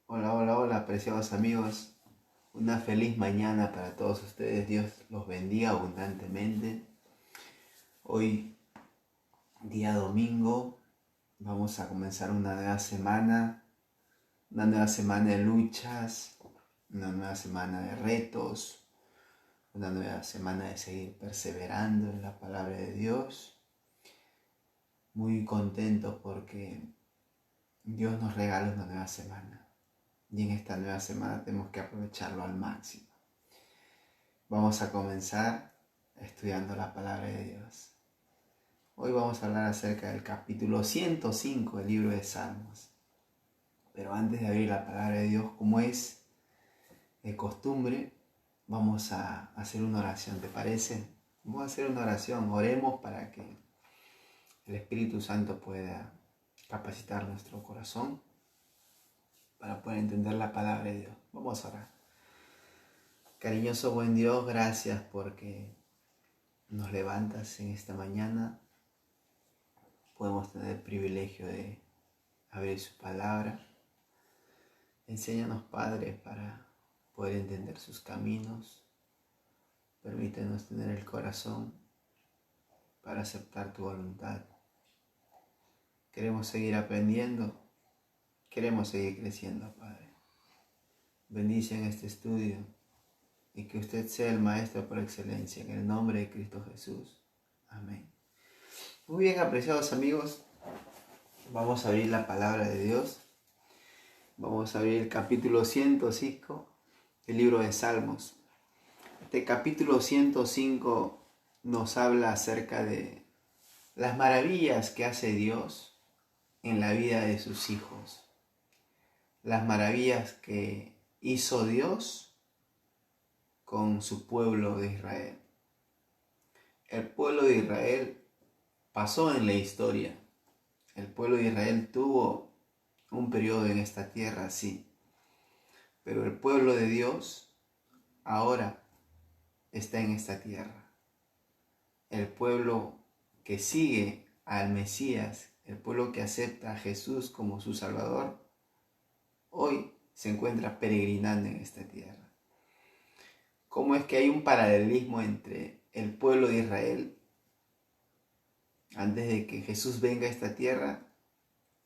Hola, hola, hola, preciados amigos. Una feliz mañana para todos ustedes. Dios los bendiga abundantemente. Hoy, día domingo, vamos a comenzar una nueva semana de luchas, una nueva semana de retos, una nueva semana de seguir perseverando en la palabra de Dios. Muy contento porque Dios nos regala una nueva semana. Y en esta nueva semana tenemos que aprovecharlo al máximo. Vamos a comenzar estudiando la palabra de Dios. Hoy vamos a hablar acerca del capítulo 105 del libro de Salmos. Pero antes de abrir la palabra de Dios, como es de costumbre, vamos a hacer una oración, ¿te parece? Vamos a hacer una oración, oremos para que el Espíritu Santo pueda capacitar nuestro corazón para poder entender la palabra de Dios. Vamos a orar. Cariñoso buen Dios, gracias porque nos levantas en esta mañana. Podemos tener el privilegio de abrir su palabra. Enséñanos, Padre, para poder entender sus caminos. Permítenos tener el corazón para aceptar tu voluntad. Queremos seguir aprendiendo, queremos seguir creciendo, Padre. Bendice en este estudio y que usted sea el Maestro por excelencia, en el nombre de Cristo Jesús. Amén. Muy bien, apreciados amigos, vamos a abrir la palabra de Dios. Vamos a abrir el capítulo 105 del libro de Salmos. Este capítulo 105 nos habla acerca de las maravillas que hace Dios en la vida de sus hijos. Las maravillas que hizo Dios con su pueblo de Israel. El pueblo de Israel pasó en la historia. El pueblo de Israel tuvo un periodo en esta tierra, sí. Pero el pueblo de Dios ahora está en esta tierra. El pueblo que sigue al Mesías, el pueblo que acepta a Jesús como su Salvador, hoy se encuentra peregrinando en esta tierra. ¿Cómo es que hay un paralelismo entre el pueblo de Israel? Antes de que Jesús venga a esta tierra,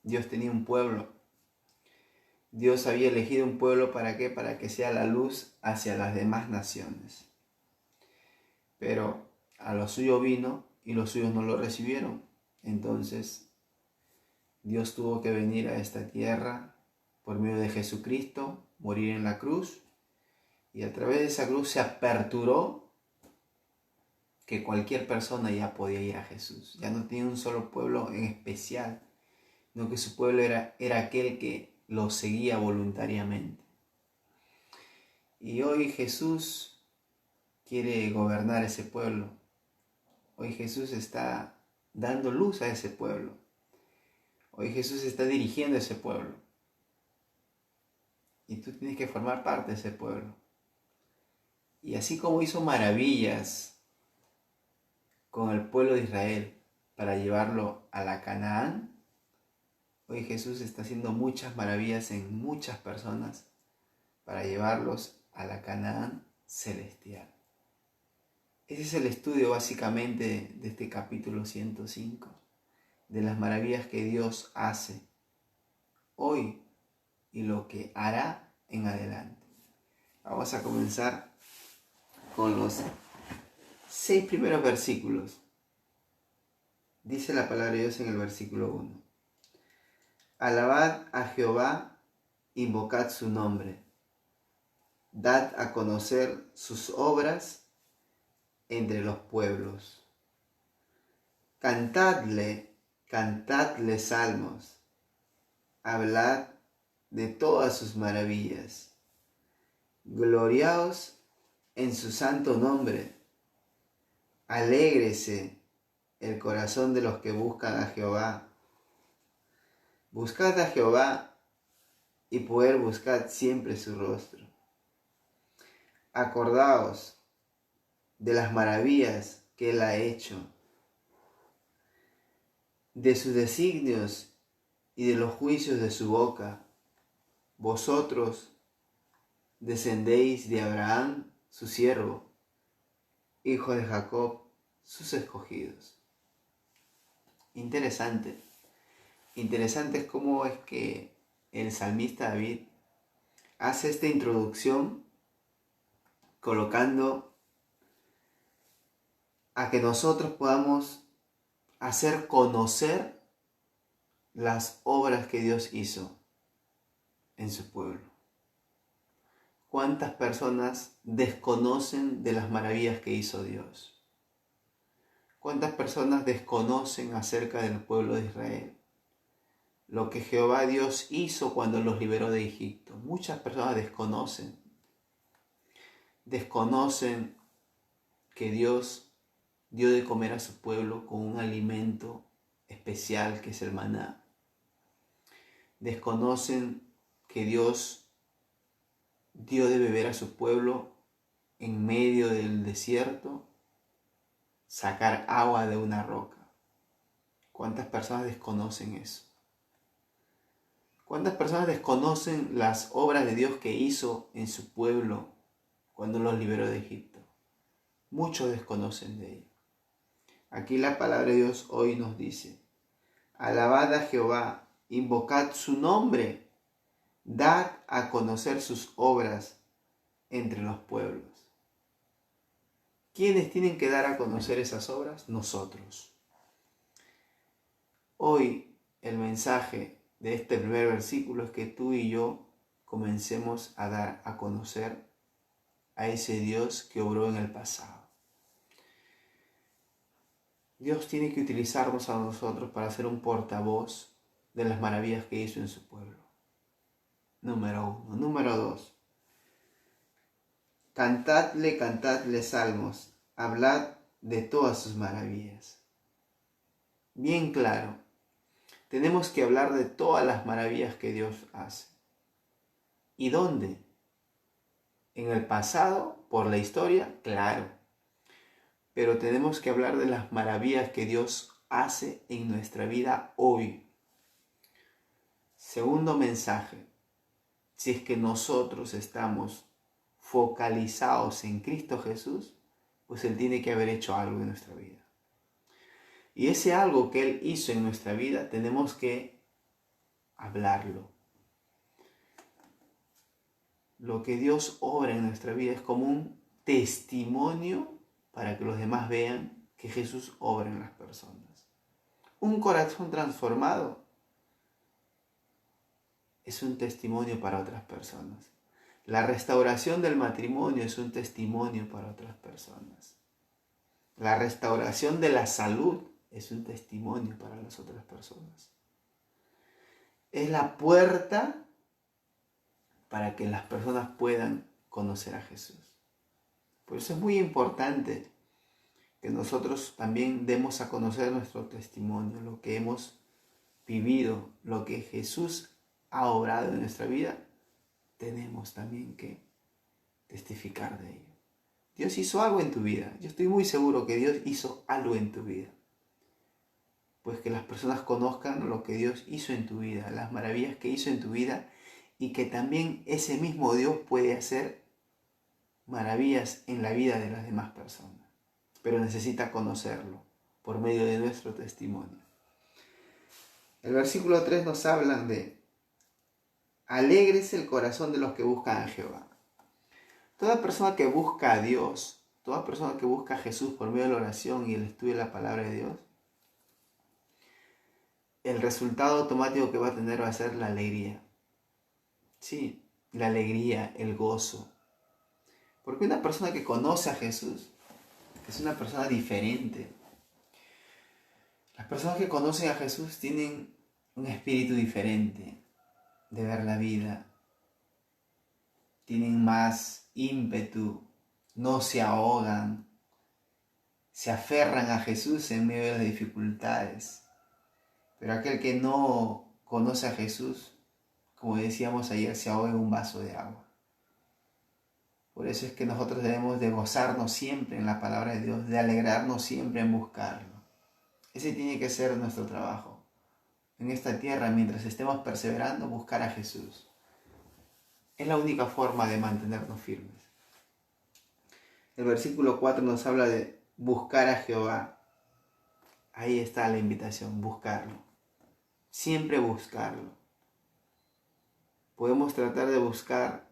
Dios tenía un pueblo. Dios había elegido un pueblo ¿para qué? Para que sea la luz hacia las demás naciones. Pero a lo suyo vino y los suyos no lo recibieron. Entonces Dios tuvo que venir a esta tierra por medio de Jesucristo, morir en la cruz, y a través de esa cruz se aperturó que cualquier persona ya podía ir a Jesús. Ya no tenía un solo pueblo en especial, sino que su pueblo era aquel que lo seguía voluntariamente. Y hoy Jesús quiere gobernar ese pueblo. Hoy Jesús está dando luz a ese pueblo. Hoy Jesús está dirigiendo a ese pueblo. Y tú tienes que formar parte de ese pueblo. Y así como hizo maravillas con el pueblo de Israel para llevarlo a la Canaán, hoy Jesús está haciendo muchas maravillas en muchas personas para llevarlos a la Canaán celestial. Ese es el estudio básicamente de este capítulo 105, de las maravillas que Dios hace hoy y lo que hará en adelante. Vamos a comenzar con los 6 primeros versículos. Dice la palabra de Dios en el versículo 1. Alabad a Jehová, invocad su nombre. Dad a conocer sus obras entre los pueblos. Cantadle salmos. Hablad de todas sus maravillas. Gloriaos en su santo nombre. Alégrese el corazón de los que buscan a Jehová. Buscad a Jehová y poder buscar siempre su rostro. Acordaos de las maravillas que Él ha hecho, de sus designios y de los juicios de su boca. vosotros descendéis de Abraham, su siervo, hijo de Jacob, sus escogidos. Interesante. Interesante es cómo es que el salmista David hace esta introducción colocando a que nosotros podamos hacer conocer las obras que Dios hizo en su pueblo. ¿Cuántas personas desconocen de las maravillas que hizo Dios? ¿Cuántas personas desconocen acerca del pueblo de Israel? Lo que Jehová Dios hizo cuando los liberó de Egipto. Muchas personas desconocen que Dios dio de comer a su pueblo con un alimento especial que es el maná. Desconocen que Dios dio de beber a su pueblo en medio del desierto, sacar agua de una roca. ¿Cuántas personas desconocen eso? ¿Cuántas personas desconocen las obras de Dios que hizo en su pueblo cuando los liberó de Egipto? Muchos desconocen de ello. Aquí la palabra de Dios hoy nos dice: alabad a Jehová, invocad su nombre, dad a conocer sus obras entre los pueblos. ¿Quiénes tienen que dar a conocer esas obras? Nosotros. Hoy el mensaje de este primer versículo es que tú y yo comencemos a dar a conocer a ese Dios que obró en el pasado. Dios tiene que utilizarnos a nosotros para ser un portavoz de las maravillas que hizo en su pueblo. Número 1. Número 2. Cantadle salmos, hablad de todas sus maravillas. Bien claro, tenemos que hablar de todas las maravillas que Dios hace. ¿Y dónde? ¿En el pasado? ¿Por la historia? Claro. Pero tenemos que hablar de las maravillas que Dios hace en nuestra vida hoy. Segundo mensaje: si es que nosotros estamos focalizados en Cristo Jesús, pues Él tiene que haber hecho algo en nuestra vida. Y ese algo que Él hizo en nuestra vida tenemos que hablarlo. Lo que Dios obra en nuestra vida es como un testimonio para que los demás vean que Jesús obra en las personas. Un corazón transformado es un testimonio para otras personas. La restauración del matrimonio es un testimonio para otras personas. La restauración de la salud es un testimonio para las otras personas. Es la puerta para que las personas puedan conocer a Jesús. Por eso es muy importante que nosotros también demos a conocer nuestro testimonio, lo que hemos vivido, lo que Jesús ha obrado en nuestra vida. Tenemos también que testificar de ello. Dios hizo algo en tu vida. Yo estoy muy seguro que Dios hizo algo en tu vida. Pues que las personas conozcan lo que Dios hizo en tu vida, las maravillas que hizo en tu vida, y que también ese mismo Dios puede hacer maravillas en la vida de las demás personas. Pero necesita conocerlo por medio de nuestro testimonio. El versículo 3 nos habla de: alegres el corazón de los que buscan a Jehová. Toda persona que busca a Dios, toda persona que busca a Jesús por medio de la oración y el estudio de la palabra de Dios, el resultado automático que va a tener va a ser la alegría. Sí, la alegría, el gozo. Porque una persona que conoce a Jesús es una persona diferente. Las personas que conocen a Jesús tienen un espíritu diferente de ver la vida. Tienen más ímpetu, no se ahogan, se aferran a Jesús en medio de las dificultades. Pero aquel que no conoce a Jesús, como decíamos ayer, se ahoga en un vaso de agua. Por eso es que nosotros debemos de gozarnos siempre en la palabra de Dios, de alegrarnos siempre en buscarlo. Ese tiene que ser nuestro trabajo en esta tierra, mientras estemos perseverando, buscar a Jesús. Es la única forma de mantenernos firmes. El versículo 4 nos habla de buscar a Jehová. Ahí está la invitación, buscarlo. Siempre buscarlo. Podemos tratar de buscar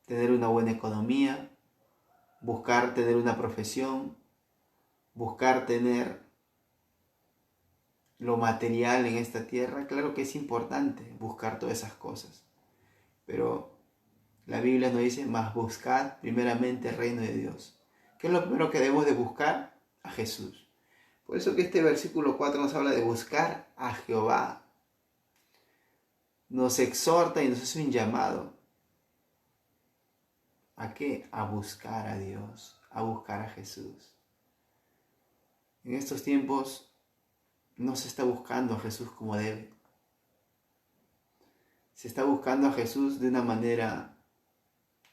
tener una buena economía, buscar tener una profesión, buscar tener lo material en esta tierra. Claro que es importante buscar todas esas cosas, pero la Biblia nos dice, más buscad primeramente el reino de Dios. ¿Qué es lo primero que debemos de buscar? A Jesús. Por eso que este versículo 4 nos habla de buscar a Jehová. Nos exhorta y nos hace un llamado. ¿A qué? A buscar a Dios, a buscar a Jesús. En estos tiempos no se está buscando a Jesús como debe. Se está buscando a Jesús de una manera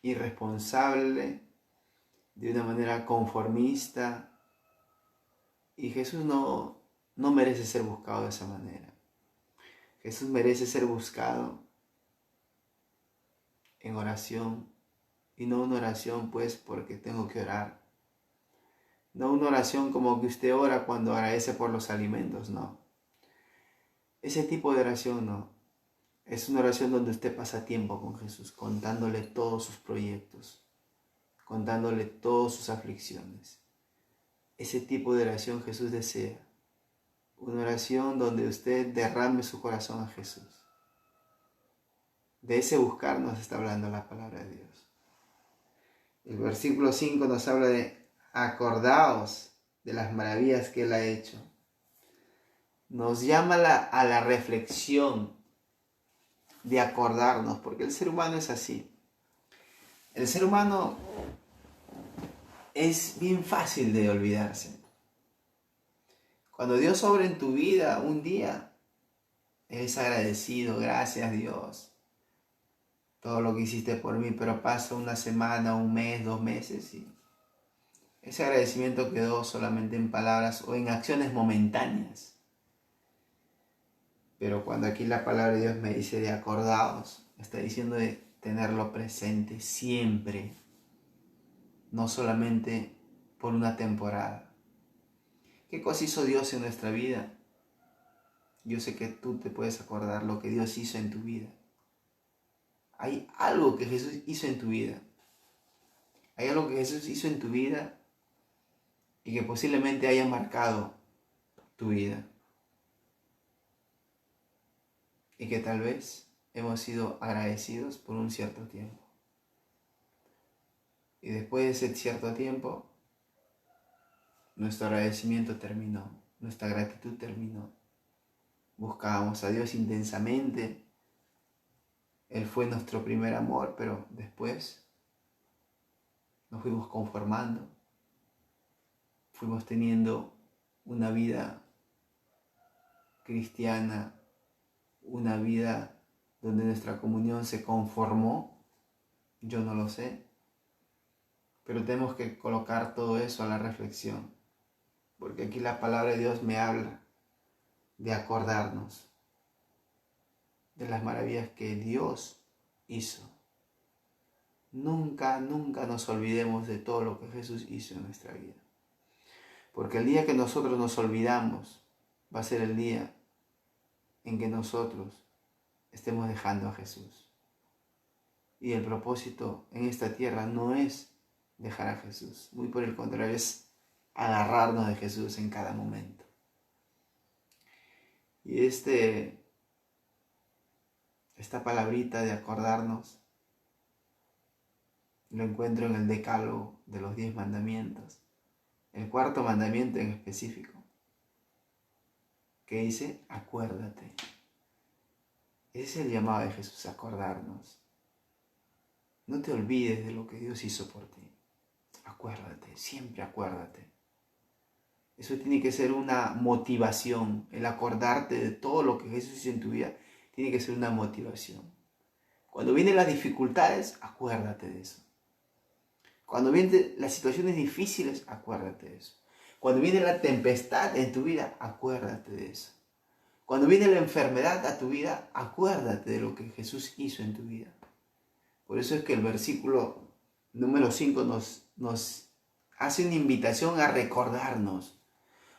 irresponsable, de una manera conformista. Y Jesús no merece ser buscado de esa manera. Jesús merece ser buscado en oración. Y no una oración pues porque tengo que orar. No una oración como que usted ora cuando agradece por los alimentos, no. Ese tipo de oración no. Es una oración donde usted pasa tiempo con Jesús, contándole todos sus proyectos, contándole todas sus aflicciones. Ese tipo de oración Jesús desea. Una oración donde usted derrame su corazón a Jesús. De ese buscar nos está hablando la palabra de Dios. El versículo 5 nos habla de acordaos de las maravillas que Él ha hecho. Nos llama a la reflexión de acordarnos, porque el ser humano es así. El ser humano es bien fácil de olvidarse. Cuando Dios obra en tu vida un día, eres agradecido, gracias Dios, todo lo que hiciste por mí, pero pasa una semana, un mes, 2 meses y ese agradecimiento quedó solamente en palabras o en acciones momentáneas. Pero cuando aquí la palabra de Dios me dice de acordaos, está diciendo de tenerlo presente siempre, no solamente por una temporada. ¿Qué cosa hizo Dios en nuestra vida? Yo sé que tú te puedes acordar lo que Dios hizo en tu vida. Hay algo que Jesús hizo en tu vida. Hay algo que Jesús hizo en tu vida y que posiblemente haya marcado tu vida. Y que tal vez hemos sido agradecidos por un cierto tiempo. Y después de ese cierto tiempo, nuestro agradecimiento terminó, nuestra gratitud terminó. Buscábamos a Dios intensamente. Él fue nuestro primer amor, pero después nos fuimos conformando. Fuimos teniendo una vida cristiana, una vida donde nuestra comunión se conformó. Yo no lo sé. Pero tenemos que colocar todo eso a la reflexión. Porque aquí la palabra de Dios me habla de acordarnos de las maravillas que Dios hizo. Nunca nos olvidemos de todo lo que Jesús hizo en nuestra vida. Porque el día que nosotros nos olvidamos va a ser el día en que nosotros estemos dejando a Jesús. Y el propósito en esta tierra no es dejar a Jesús. Muy por el contrario, es agarrarnos de Jesús en cada momento. Y esta palabrita de acordarnos lo encuentro en el decálogo de los 10 mandamientos. El cuarto mandamiento en específico, que dice, acuérdate. Ese es el llamado de Jesús, acordarnos. No te olvides de lo que Dios hizo por ti. Acuérdate, siempre acuérdate. Eso tiene que ser una motivación. El acordarte de todo lo que Jesús hizo en tu vida tiene que ser una motivación. Cuando vienen las dificultades, acuérdate de eso. Cuando vienen las situaciones difíciles, acuérdate de eso. Cuando viene la tempestad en tu vida, acuérdate de eso. Cuando viene la enfermedad a tu vida, acuérdate de lo que Jesús hizo en tu vida. Por eso es que el versículo número 5 nos hace una invitación a recordarnos.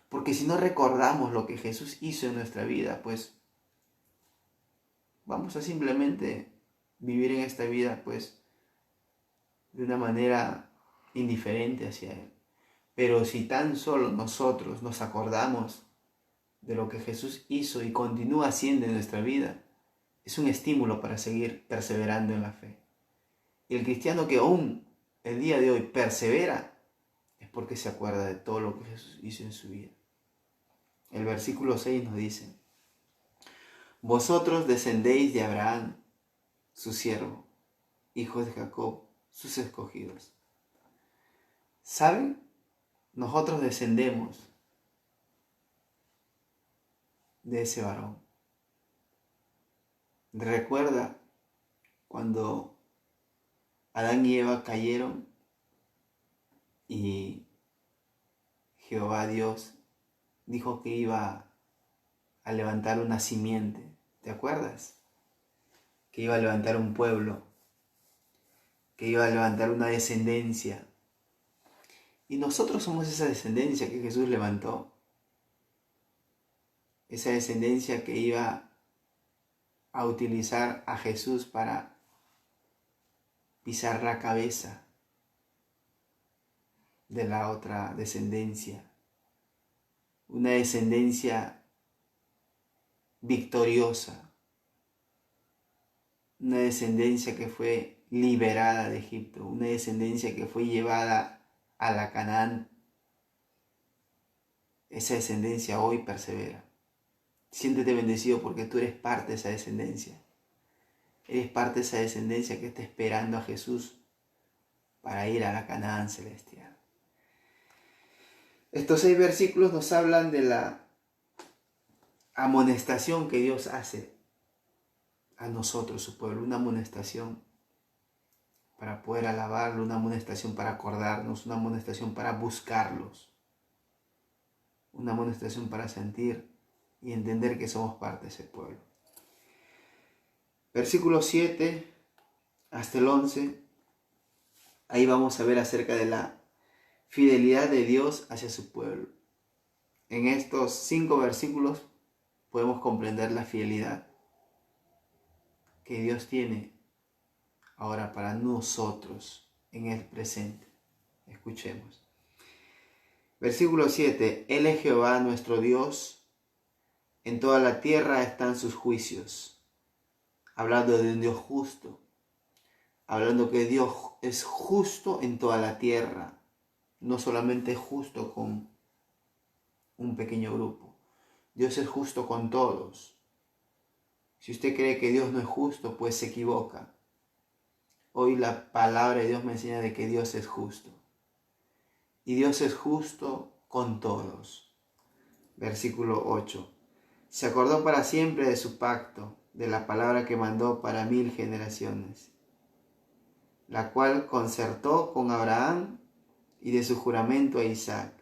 Porque si no recordamos lo que Jesús hizo en nuestra vida, pues vamos a simplemente vivir en esta vida, pues, de una manera indiferente hacia Él. Pero si tan solo nosotros nos acordamos de lo que Jesús hizo y continúa haciendo en nuestra vida, es un estímulo para seguir perseverando en la fe. Y el cristiano que aún el día de hoy persevera es porque se acuerda de todo lo que Jesús hizo en su vida. El versículo 6 nos dice: vosotros descendéis de Abraham, su siervo, hijos de Jacob, sus escogidos. ¿Saben? Nosotros descendemos de ese varón. Recuerda cuando Adán y Eva cayeron y Jehová Dios dijo que iba a levantar una simiente. ¿Te acuerdas? Que iba a levantar un pueblo, que iba a levantar una descendencia. Y nosotros somos esa descendencia que Jesús levantó. Esa descendencia que iba a utilizar a Jesús para pisar la cabeza de la otra descendencia. Una descendencia victoriosa. Una descendencia que fue liberada de Egipto. Una descendencia que fue llevada a la Canaán. Esa descendencia hoy persevera. Siéntete bendecido porque tú eres parte de esa descendencia. Eres parte de esa descendencia que está esperando a Jesús para ir a la Canaán celestial. Estos 6 versículos nos hablan de la amonestación que Dios hace a nosotros, su pueblo. Una amonestación para poder alabarlo, una amonestación para acordarnos, una amonestación para buscarlos, una amonestación para sentir y entender que somos parte de ese pueblo. Versículo 7 hasta el 11, ahí vamos a ver acerca de la fidelidad de Dios hacia su pueblo. En estos 5 versículos podemos comprender la fidelidad que Dios tiene ahora para nosotros en el presente. Escuchemos. Versículo 7. Él es Jehová nuestro Dios, en toda la tierra están sus juicios. Hablando de un Dios justo, hablando que Dios es justo en toda la tierra, no solamente justo con un pequeño grupo. Dios es justo con todos. Si usted cree que Dios no es justo, pues se equivoca. Hoy la palabra de Dios me enseña de que Dios es justo. Y Dios es justo con todos. Versículo 8. Se acordó para siempre de su pacto, de la palabra que mandó para 1000 generaciones, la cual concertó con Abraham y de su juramento a Isaac.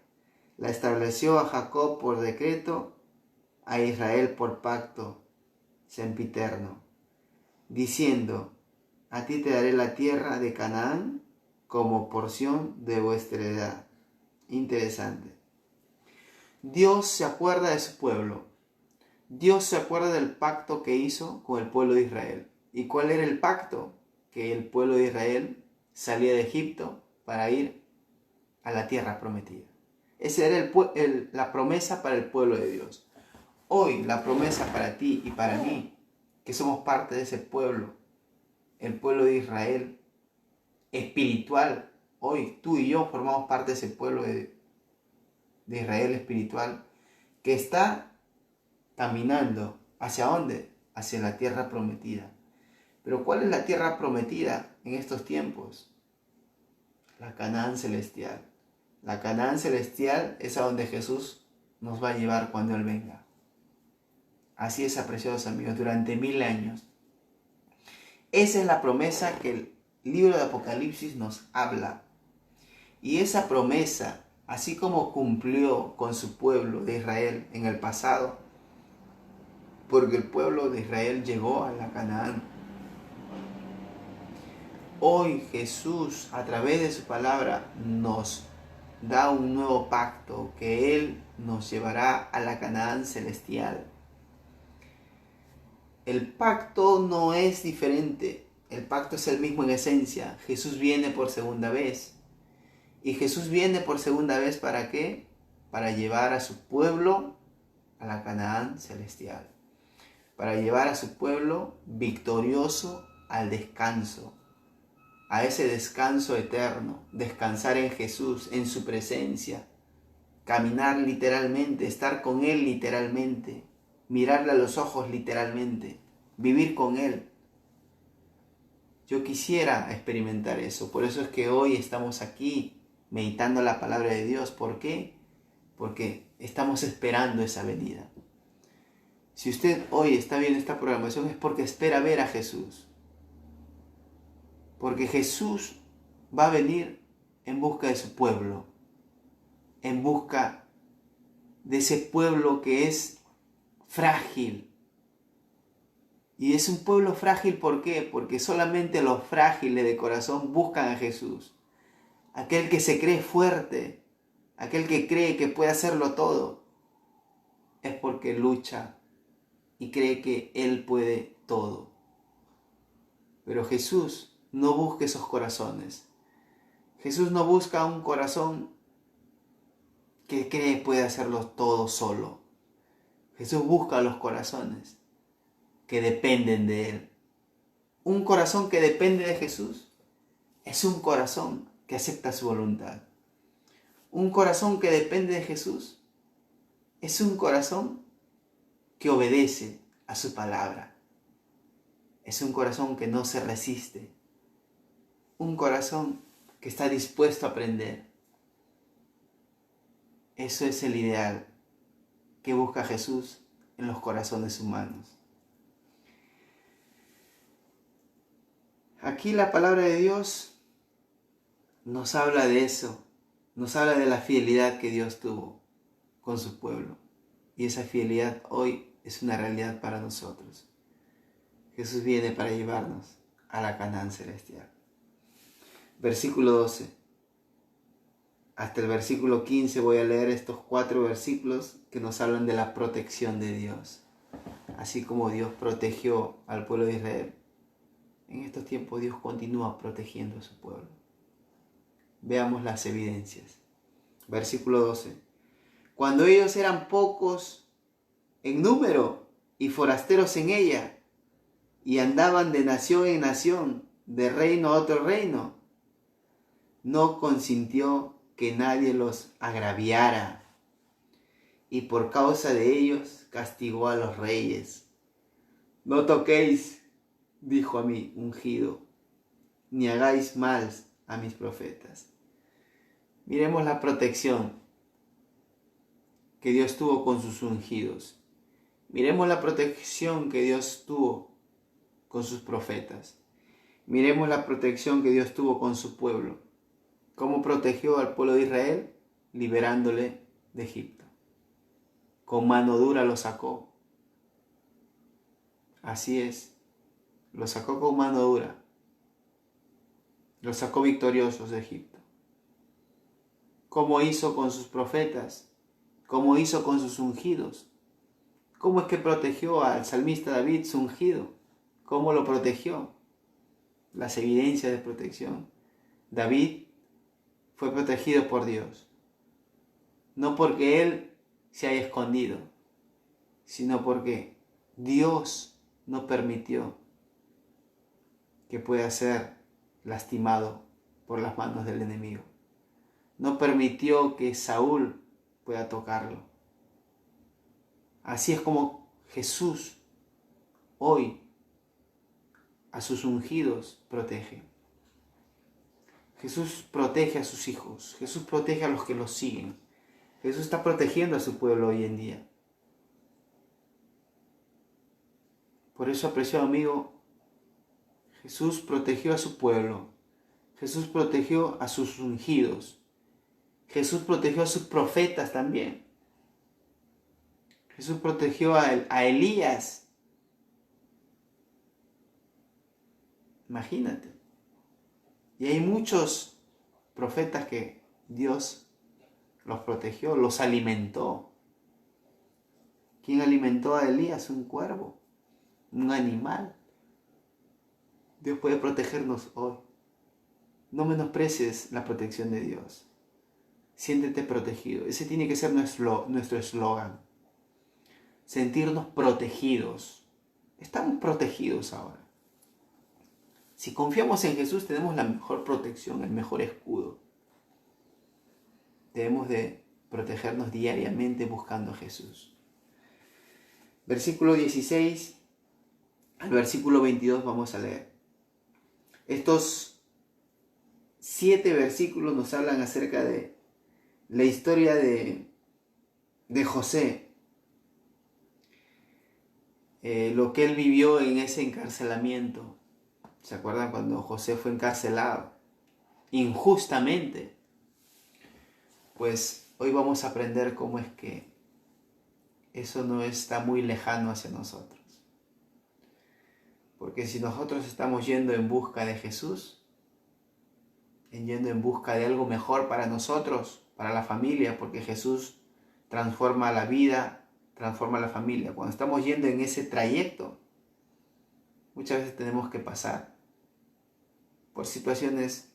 La estableció a Jacob por decreto, a Israel por pacto sempiterno, diciendo: a ti te daré la tierra de Canaán como porción de vuestra heredad. Interesante. Dios se acuerda de su pueblo. Dios se acuerda del pacto que hizo con el pueblo de Israel. ¿Y cuál era el pacto? Que el pueblo de Israel salía de Egipto para ir a la tierra prometida. Esa era la promesa para el pueblo de Dios. Hoy la promesa para ti y para mí, que somos parte de ese pueblo, el pueblo de Israel espiritual. Hoy tú y yo formamos parte de ese pueblo de Israel espiritual que está caminando. ¿Hacia dónde? Hacia la tierra prometida. Pero ¿cuál es la tierra prometida en estos tiempos? La Canaán celestial. La Canaán celestial es a donde Jesús nos va a llevar cuando Él venga. Así es, apreciados amigos, durante 1000 años. Esa es la promesa que el libro de Apocalipsis nos habla. Y esa promesa, así como cumplió con su pueblo de Israel en el pasado, porque el pueblo de Israel llegó a la Canaán, Hoy Jesús, a través de su palabra, nos da un nuevo pacto que Él nos llevará a la Canaán celestial. El pacto no es diferente, el pacto es el mismo en esencia. Jesús viene por segunda vez. ¿Y Jesús viene por segunda vez para qué? Para llevar a su pueblo a la Canaán celestial. Para llevar a su pueblo victorioso al descanso, a ese descanso eterno, descansar en Jesús, en su presencia, caminar literalmente, estar con Él literalmente, mirarle a los ojos literalmente, vivir con Él. Yo quisiera experimentar eso, por eso es que hoy estamos aquí meditando la palabra de Dios. ¿Por qué? Porque estamos esperando esa venida. Si usted hoy está viendo esta programación es porque espera ver a Jesús. Porque Jesús va a venir en busca de su pueblo, en busca de ese pueblo que es frágil. Y es un pueblo frágil, ¿por qué? Porque solamente los frágiles de corazón buscan a Jesús. Aquel que se cree fuerte, aquel que cree que puede hacerlo todo, es porque lucha y cree que Él puede todo. Pero Jesús no busca esos corazones. Jesús no busca un corazón que cree puede hacerlo todo solo. Jesús busca los corazones que dependen de Él. Un corazón que depende de Jesús es un corazón que acepta su voluntad. Un corazón que depende de Jesús es un corazón que obedece a su palabra. Es un corazón que no se resiste. Un corazón que está dispuesto a aprender. Eso es el ideal que busca Jesús en los corazones humanos. Aquí la palabra de Dios nos habla de eso, nos habla de la fidelidad que Dios tuvo con su pueblo. Y esa fidelidad hoy es una realidad para nosotros. Jesús viene para llevarnos a la Canaán celestial. Versículo 12. Hasta el versículo 15 voy a leer estos 4 versículos que nos hablan de la protección de Dios. Así como Dios protegió al pueblo de Israel, en estos tiempos Dios continúa protegiendo a su pueblo. Veamos las evidencias. Versículo 12. Cuando ellos eran pocos en número y forasteros en ella, y andaban de nación en nación, de reino a otro reino, no consintió que nadie los agraviara, y por causa de ellos castigó a los reyes. No toquéis, dijo a mi ungido, ni hagáis mal a mis profetas. Miremos la protección que Dios tuvo con sus ungidos. Miremos la protección que Dios tuvo con sus profetas. Miremos la protección que Dios tuvo con su pueblo. ¿Cómo protegió al pueblo de Israel? Liberándole de Egipto. Con mano dura lo sacó. Así es. Lo sacó con mano dura. Los sacó victoriosos de Egipto. ¿Cómo hizo con sus profetas? ¿Cómo hizo con sus ungidos? ¿Cómo es que protegió al salmista David, su ungido? ¿Cómo lo protegió? Las evidencias de protección. David fue protegido por Dios. No porque él se haya escondido, sino porque Dios no permitió que pueda ser lastimado por las manos del enemigo. No permitió que Saúl pueda tocarlo. Así es como Jesús hoy a sus ungidos protege. Jesús protege a sus hijos. Jesús protege a los que los siguen. Jesús está protegiendo a su pueblo hoy en día. Por eso, apreciado amigo, Jesús protegió a su pueblo. Jesús protegió a sus ungidos. Jesús protegió a sus profetas también. Jesús protegió a Elías. Imagínate. Y hay muchos profetas que Dios los protegió, los alimentó. ¿Quién alimentó a Elías? Un cuervo, un animal. Dios puede protegernos hoy. No menosprecies la protección de Dios. Siéntete protegido. Ese tiene que ser nuestro eslogan. Sentirnos protegidos. Estamos protegidos ahora. Si confiamos en Jesús, tenemos la mejor protección, el mejor escudo. Debemos de protegernos diariamente buscando a Jesús. Versículo 16 al versículo 22 vamos a leer. Estos 7 versículos nos hablan acerca de la historia de José. Lo que él vivió en ese encarcelamiento. ¿Se acuerdan cuando José fue encarcelado injustamente? Pues hoy vamos a aprender cómo es que eso no está muy lejano hacia nosotros. Porque si nosotros estamos yendo en busca de Jesús, yendo en busca de algo mejor para nosotros, para la familia, porque Jesús transforma la vida, transforma la familia. Cuando estamos yendo en ese trayecto, muchas veces tenemos que pasar por situaciones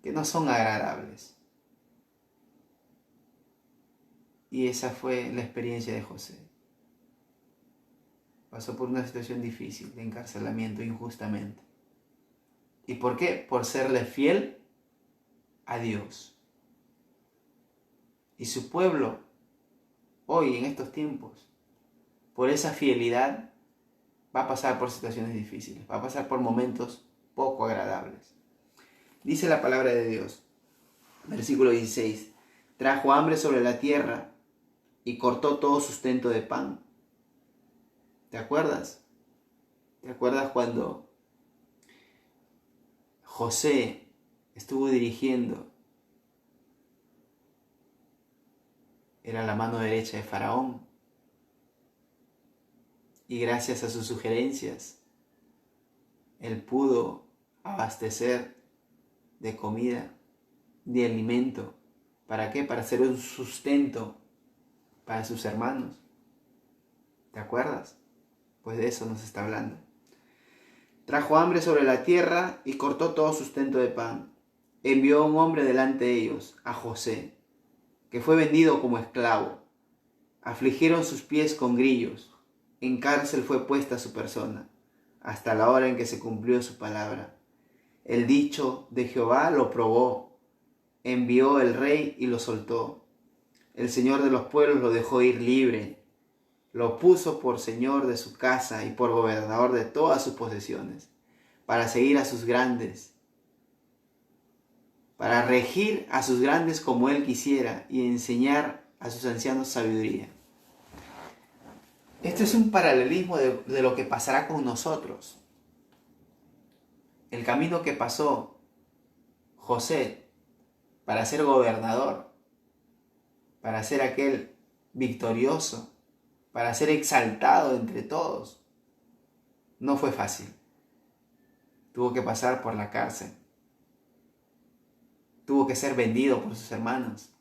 que no son agradables. Y esa fue la experiencia de José. Pasó por una situación difícil de encarcelamiento injustamente. ¿Y por qué? Por serle fiel a Dios. Y su pueblo, hoy en estos tiempos, por esa fidelidad, va a pasar por situaciones difíciles, va a pasar por momentos poco agradables. Dice la palabra de Dios, versículo 16, trajo hambre sobre la tierra y cortó todo sustento de pan. ¿Te acuerdas? ¿Te acuerdas cuando José estuvo dirigiendo? Era la mano derecha de Faraón. Y gracias a sus sugerencias, él pudo abastecer de comida, de alimento. ¿Para qué? Para hacer un sustento para sus hermanos. ¿Te acuerdas? Pues de eso nos está hablando. Trajo hambre sobre la tierra y cortó todo sustento de pan. Envió a un hombre delante de ellos, a José, que fue vendido como esclavo. Afligieron sus pies con grillos. En cárcel fue puesta su persona, hasta la hora en que se cumplió su palabra. El dicho de Jehová lo probó. Envió el rey y lo soltó. El Señor de los pueblos lo dejó ir libre. Lo puso por señor de su casa y por gobernador de todas sus posesiones, para seguir a sus grandes, para regir a sus grandes como él quisiera y enseñar a sus ancianos sabiduría. Esto es un paralelismo de lo que pasará con nosotros. El camino que pasó José para ser gobernador, para ser aquel victorioso, para ser exaltado entre todos, no fue fácil. Tuvo que pasar por la cárcel. Tuvo que ser vendido por sus hermanos.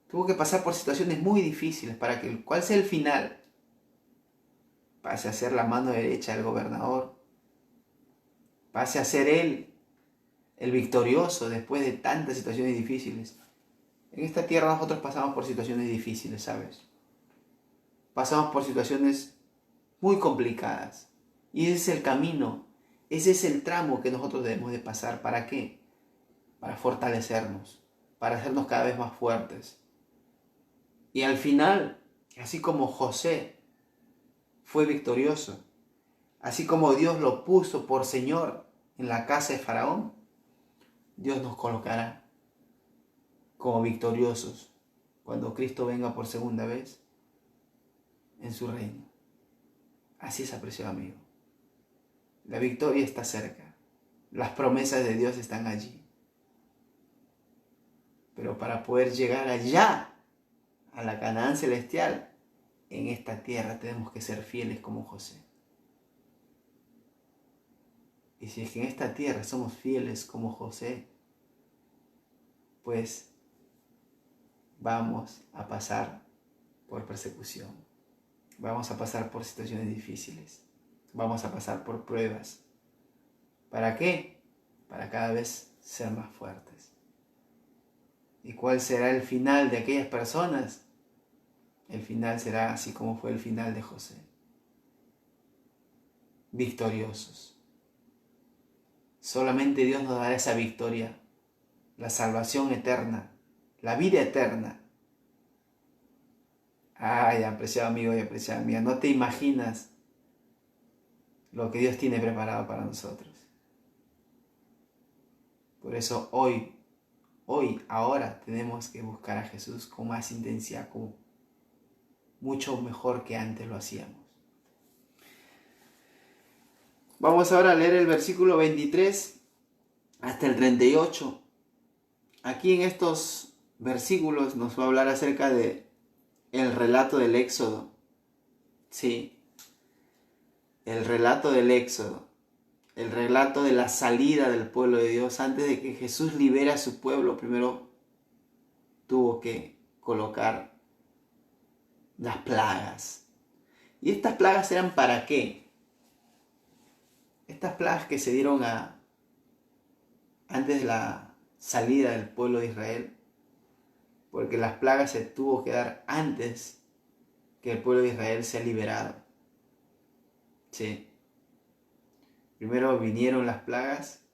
Tuvo que pasar por situaciones muy difíciles para que, ¿cuál sea el final? Pase a ser la mano derecha del gobernador. Pase a ser él el victorioso después de tantas situaciones difíciles. En esta tierra nosotros pasamos por situaciones difíciles, ¿sabes? Pasamos por situaciones muy complicadas. Y ese es el camino, ese es el tramo que nosotros debemos de pasar. ¿Para qué? Para fortalecernos, para hacernos cada vez más fuertes. Y al final, así como José fue victorioso, así como Dios lo puso por Señor en la casa de Faraón, Dios nos colocará como victoriosos cuando Cristo venga por segunda vez en su reino. Así es, apreciado amigo. La victoria está cerca. Las promesas de Dios están allí. Pero para poder llegar allá, a la Canaán celestial, en esta tierra tenemos que ser fieles como José. Y si es que en esta tierra somos fieles como José, pues vamos a pasar por persecución, vamos a pasar por situaciones difíciles, vamos a pasar por pruebas. ¿Para qué? Para cada vez ser más fuertes. ¿Y cuál será el final de aquellas personas? El final será así como fue el final de José. Victoriosos. Solamente Dios nos dará esa victoria, la salvación eterna, la vida eterna. Ay, apreciado amigo y apreciada amiga, no te imaginas lo que Dios tiene preparado para nosotros. Por eso hoy, ahora tenemos que buscar a Jesús con más intensidad, mucho mejor que antes lo hacíamos. Vamos ahora a leer el versículo 23 hasta el 38. Aquí en estos versículos nos va a hablar acerca de el relato del Éxodo. Sí, el relato del Éxodo. El relato de la salida del pueblo de Dios. Antes de que Jesús libere a su pueblo, primero tuvo que colocar las plagas. ¿Y estas plagas eran para qué? Estas plagas que se dieron antes de la salida del pueblo de Israel, porque las plagas se tuvo que dar antes que el pueblo de Israel sea liberado. Sí. Primero vinieron las plagas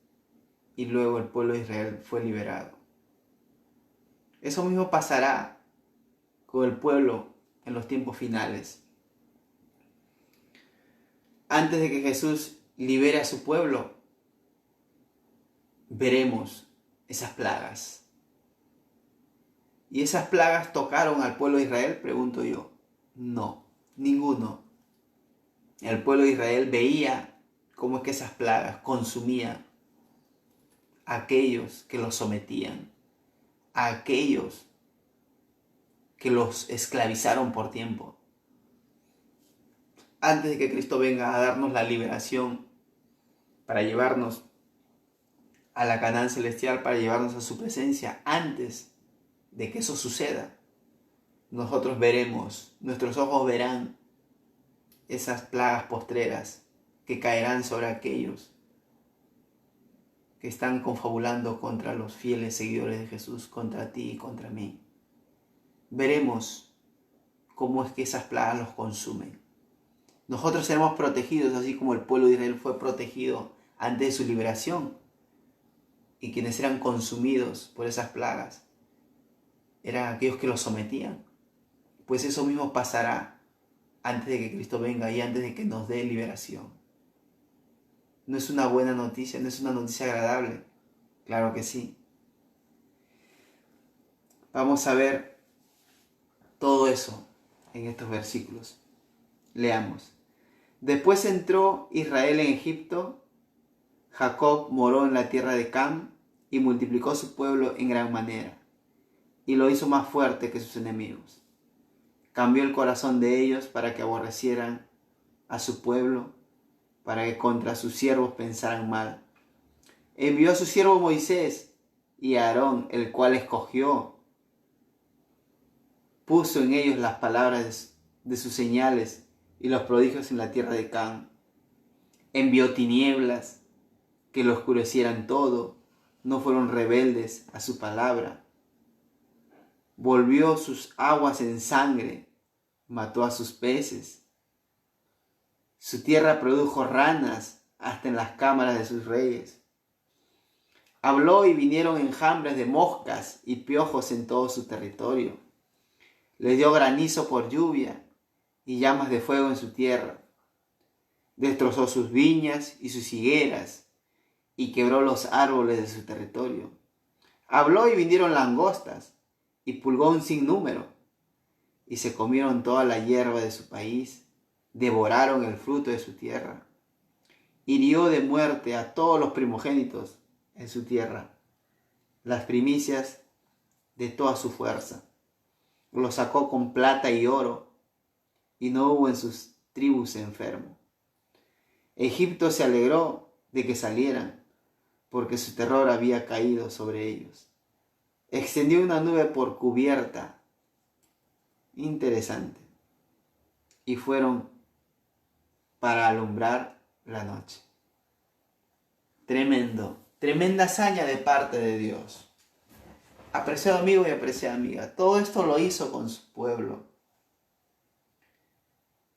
y luego el pueblo de Israel fue liberado. Eso mismo pasará con el pueblo en los tiempos finales. Antes de que Jesús libere a su pueblo, veremos esas plagas. ¿Y esas plagas tocaron al pueblo de Israel? Pregunto yo. No, ninguno. El pueblo de Israel veía cómo es que esas plagas consumían a aquellos que los sometían, a aquellos que los esclavizaron por tiempo. Antes de que Cristo venga a darnos la liberación para llevarnos a la Canaán celestial, para llevarnos a su presencia, antes de que eso suceda, nosotros veremos, nuestros ojos verán esas plagas postreras que caerán sobre aquellos que están confabulando contra los fieles seguidores de Jesús, contra ti y contra mí. Veremos cómo es que esas plagas los consumen. Nosotros seremos protegidos así como el pueblo de Israel fue protegido antes de su liberación. Y quienes eran consumidos por esas plagas eran aquellos que los sometían. Pues eso mismo pasará antes de que Cristo venga y antes de que nos dé liberación. ¿No es una buena noticia? ¿No es una noticia agradable? Claro que sí. Vamos a ver todo eso en estos versículos. Leamos. Después entró Israel en Egipto, Jacob moró en la tierra de Cam y multiplicó su pueblo en gran manera, y lo hizo más fuerte que sus enemigos. Cambió el corazón de ellos para que aborrecieran a su pueblo, para que contra sus siervos pensaran mal. Envió a su siervo Moisés y a Aarón, el cual escogió. Puso en ellos las palabras de sus señales y los prodigios en la tierra de Cam. Envió tinieblas que lo oscurecieran todo. No fueron rebeldes a su palabra. Volvió sus aguas en sangre. Mató a sus peces. Su tierra produjo ranas hasta en las cámaras de sus reyes. Habló y vinieron enjambres de moscas y piojos en todo su territorio. Les dio granizo por lluvia y llamas de fuego en su tierra. Destrozó sus viñas y sus higueras y quebró los árboles de su territorio. Habló y vinieron langostas y pulgó un sinnúmero y se comieron toda la hierba de su país. Devoraron el fruto de su tierra. Hirió de muerte a todos los primogénitos en su tierra, las primicias de toda su fuerza. Los sacó con plata y oro, y no hubo en sus tribus enfermo. Egipto se alegró de que salieran, porque su terror había caído sobre ellos. Extendió una nube por cubierta. Interesante. Y fueron para alumbrar la noche. Tremendo. Tremenda hazaña de parte de Dios. Apreciado amigo y apreciada amiga, todo esto lo hizo con su pueblo.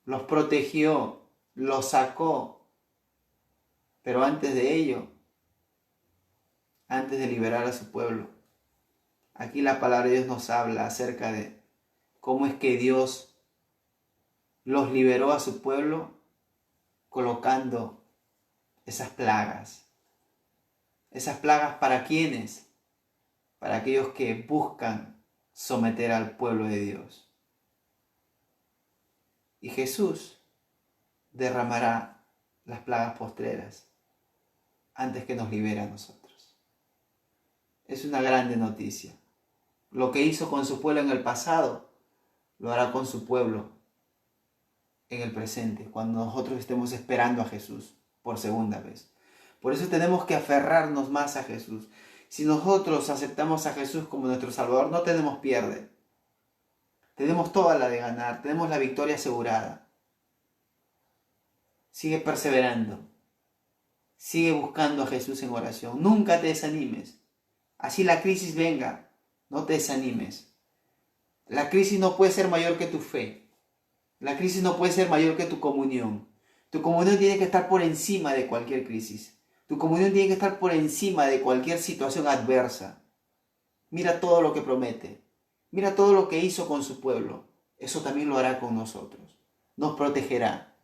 Los protegió, los sacó. Pero antes de ello, antes de liberar a su pueblo, aquí la palabra de Dios nos habla acerca de cómo es que Dios los liberó a su pueblo colocando esas plagas. Esas plagas ¿para quiénes? Para aquellos que buscan someter al pueblo de Dios. Y Jesús derramará las plagas postreras antes que nos libere a nosotros. Es una grande noticia. Lo que hizo con su pueblo en el pasado, lo hará con su pueblo en el presente, cuando nosotros estemos esperando a Jesús por segunda vez. Por eso tenemos que aferrarnos más a Jesús. Si nosotros aceptamos a Jesús como nuestro Salvador, no tenemos pierde. Tenemos toda la de ganar, tenemos la victoria asegurada. Sigue perseverando. Sigue buscando a Jesús en oración. Nunca te desanimes. Así la crisis venga, no te desanimes. La crisis no puede ser mayor que tu fe. La crisis no puede ser mayor que tu comunión. Tu comunión tiene que estar por encima de cualquier crisis. Tu comunión tiene que estar por encima de cualquier situación adversa. Mira todo lo que promete. Mira todo lo que hizo con su pueblo. Eso también lo hará con nosotros. Nos protegerá.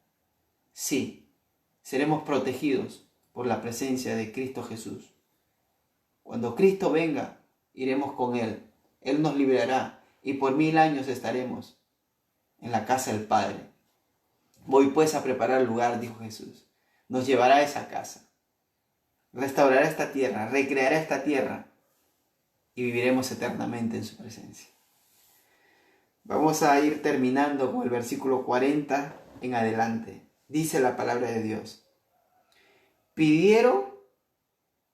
Sí, seremos protegidos por la presencia de Cristo Jesús. Cuando Cristo venga, iremos con Él. Él nos liberará y por 1000 años estaremos en la casa del Padre. Voy pues a preparar el lugar, dijo Jesús. Nos llevará a esa casa. Restaurará esta tierra, recreará esta tierra y viviremos eternamente en su presencia. Vamos a ir terminando con el versículo 40 en adelante. Dice la palabra de Dios. Pidieron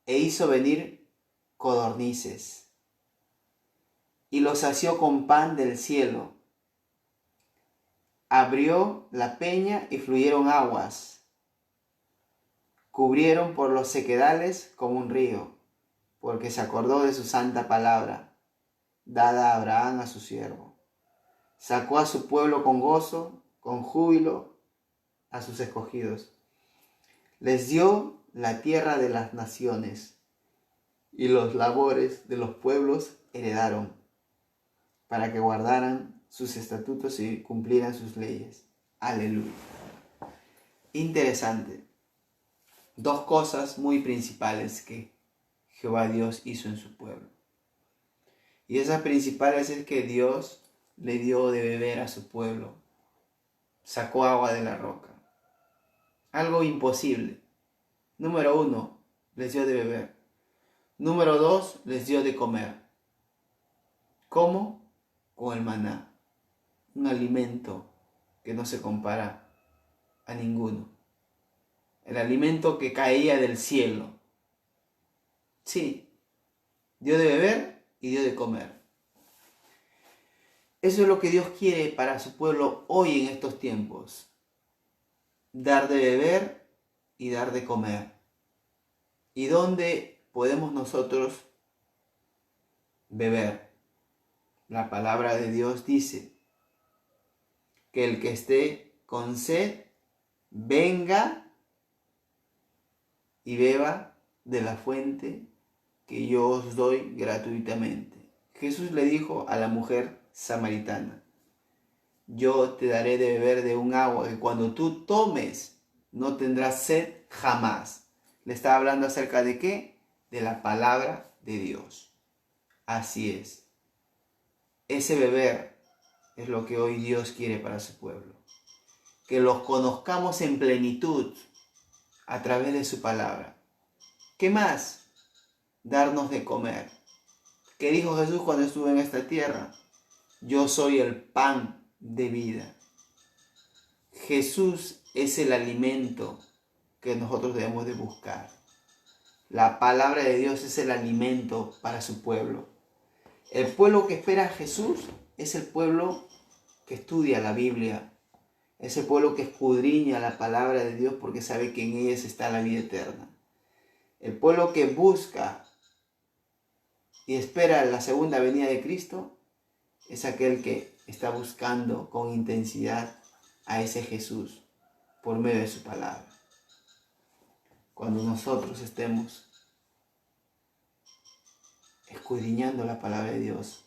e hizo venir codornices y los sació con pan del cielo. Abrió la peña y fluyeron aguas. Cubrieron por los sequedales como un río, porque se acordó de su santa palabra, dada a Abraham a su siervo. Sacó a su pueblo con gozo, con júbilo, a sus escogidos. Les dio la tierra de las naciones, y los labores de los pueblos heredaron, para que guardaran sus estatutos y cumplieran sus leyes. Aleluya. Interesante. Dos cosas muy principales que Jehová Dios hizo en su pueblo. Y esas principales es que Dios le dio de beber a su pueblo. Sacó agua de la roca. Algo imposible. Número 1, les dio de beber. Número 2, les dio de comer. ¿Cómo? Con el maná. Un alimento que no se compara a ninguno. El alimento que caía del cielo. Sí, dio de beber y dio de comer. Eso es lo que Dios quiere para su pueblo hoy en estos tiempos. Dar de beber y dar de comer. ¿Y dónde podemos nosotros beber? La palabra de Dios dice que el que esté con sed, venga y beba de la fuente que yo os doy gratuitamente. Jesús le dijo a la mujer samaritana, yo te daré de beber de un agua que cuando tú tomes no tendrás sed jamás. Le estaba hablando acerca de ¿qué? De la palabra de Dios. Así es. Ese beber es lo que hoy Dios quiere para su pueblo. Que los conozcamos en plenitud a través de su palabra. ¿Qué más? Darnos de comer. ¿Qué dijo Jesús cuando estuvo en esta tierra? Yo soy el pan de vida. Jesús es el alimento que nosotros debemos de buscar. La palabra de Dios es el alimento para su pueblo. El pueblo que espera a Jesús es el pueblo que estudia la Biblia. Es el pueblo que escudriña la palabra de Dios porque sabe que en ella está la vida eterna. El pueblo que busca y espera la segunda venida de Cristo es aquel que está buscando con intensidad a ese Jesús por medio de su palabra. Cuando nosotros estemos escudriñando la palabra de Dios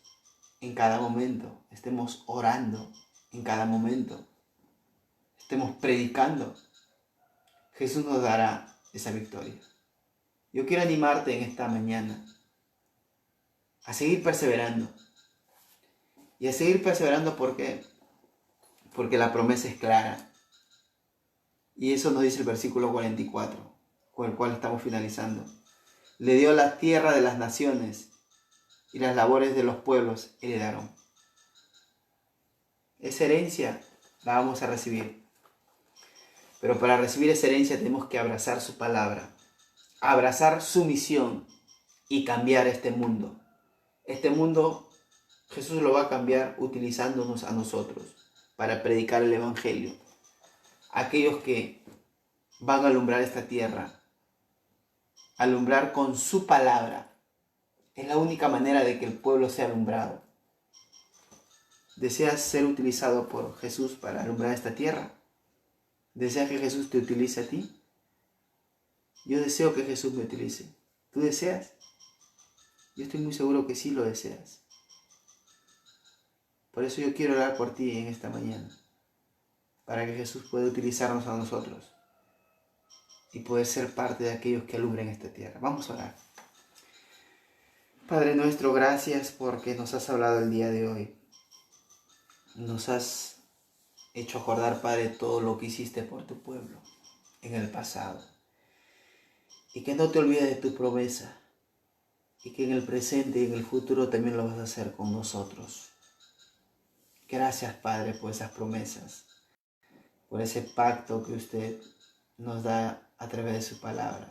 en cada momento, estemos orando en cada momento, estemos predicando, Jesús nos dará esa victoria. Yo quiero animarte en esta mañana a seguir perseverando. Y a seguir perseverando, ¿por qué? Porque la promesa es clara. Y eso nos dice el versículo 44, con el cual estamos finalizando. Le dio la tierra de las naciones y las labores de los pueblos heredaron. Esa herencia la vamos a recibir. Pero para recibir esa herencia tenemos que abrazar su palabra, abrazar su misión y cambiar este mundo. Este mundo Jesús lo va a cambiar utilizándonos a nosotros para predicar el Evangelio. Aquellos que van a alumbrar esta tierra, alumbrar con su palabra. Es la única manera de que el pueblo sea alumbrado. ¿Deseas ser utilizado por Jesús para alumbrar esta tierra? ¿Deseas que Jesús te utilice a ti? Yo deseo que Jesús me utilice. ¿Tú deseas? Yo estoy muy seguro que sí lo deseas. Por eso yo quiero orar por ti en esta mañana, para que Jesús pueda utilizarnos a nosotros y poder ser parte de aquellos que alumbren esta tierra. Vamos a orar. Padre nuestro, gracias porque nos has hablado el día de hoy. Nos has hecho acordar, Padre, todo lo que hiciste por tu pueblo en el pasado. Y que no te olvides de tu promesa. Y que en el presente y en el futuro también lo vas a hacer con nosotros. Gracias, Padre, por esas promesas. Por ese pacto que usted nos da a través de su palabra.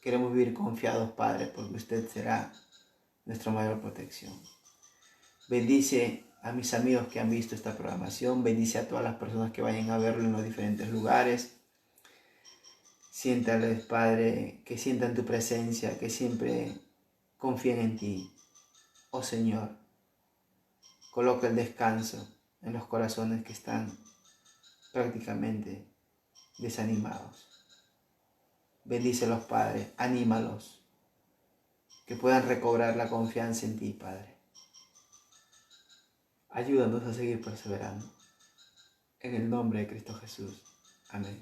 Queremos vivir confiados, Padre, porque usted será nuestra mayor protección. Bendice a mis amigos que han visto esta programación. Bendice a todas las personas que vayan a verlo en los diferentes lugares. Siéntales, Padre, que sientan tu presencia, que siempre confíen en ti. Oh Señor, coloca el descanso en los corazones que están prácticamente desanimados. Bendícelos, Padre, anímalos, que puedan recobrar la confianza en ti, Padre. Ayúdanos a seguir perseverando. En el nombre de Cristo Jesús. Amén.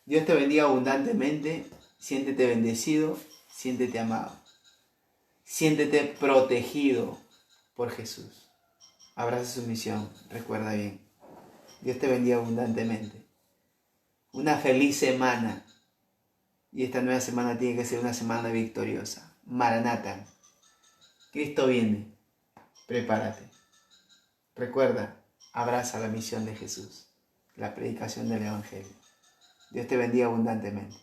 Dios te bendiga abundantemente. Siéntete bendecido, siéntete amado. Siéntete protegido por Jesús. Abraza su misión, recuerda bien. Dios te bendiga abundantemente. Una feliz semana. Y esta nueva semana tiene que ser una semana victoriosa. Maranata. Cristo viene. Prepárate. Recuerda, abraza la misión de Jesús. La predicación del Evangelio. Dios te bendiga abundantemente.